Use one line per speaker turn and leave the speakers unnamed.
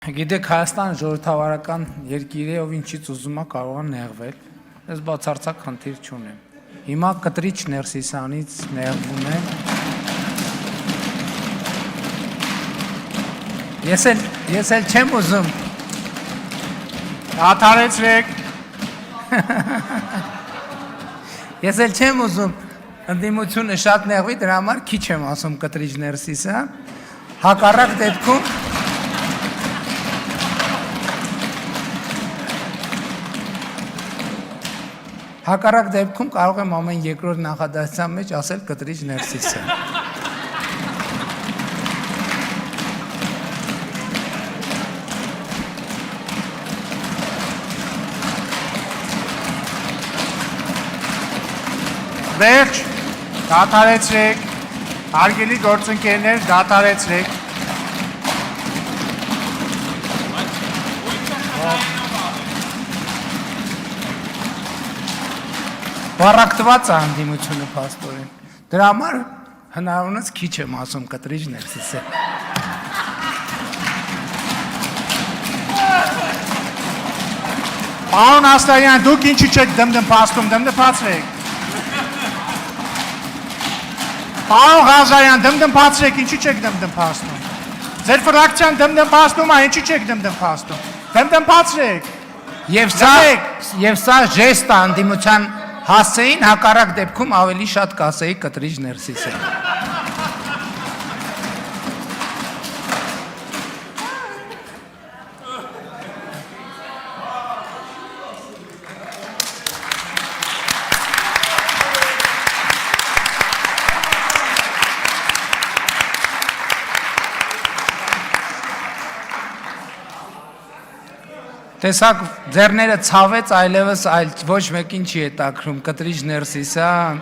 Գիտեք, Հայաստան ժողովրդավարական երկիր է, ով ինչից ուզում է կարող է նեղվել։ Ես բացարձակ խնդիր չունեմ։ Հիմա կտրիչ Ներսիսյանից նեղվում եմ։ Ես էլ չեմ ուզում։
Դադարեցրեք։
Ես էլ չեմ ուզում ընդդիմությունը շատ նեղվի, դրա համար քիչ եմ ասում կտրիչ Ներսիսյան։ Հակառակ դեպքում Հակառակ դեպքում կարող եմ ամեն երկրորդ նախադասության մեջ ասել կտրիչ Ներսիսյան։
Վերջ, դադարեցրեք, հարգելի գործընկերներ, դադարեցրեք։
Վառակտված է ընդդիմությունը փաստորեն։ Դրա համար հնարավորինս քիչ եմ ասում կտրիչ Ներսիսյան։
Պարոն Ասլանյան, դուք ինչի չեք դմդմփաստում, դմդմփացրեք։ Պարոն Ղազարյան, դմդմփացրեք, ինչի չեք դմդմփաստում։ Ձեր ֆրակցիան դմդմփաստում է, ինչի չեք դմդմփաստում։ Դմդմփացրեք։
Եվ սա ժեստ է ընդդիմության հասցեին, հակառակ դեպքում ավելի շատ կասեի կտրիչ Ներսիսյան։ Տեսակ ձեռները ցավեց, այլևս ոչ մեկին չի հետաքրում կտրիչ Ներսիսյան։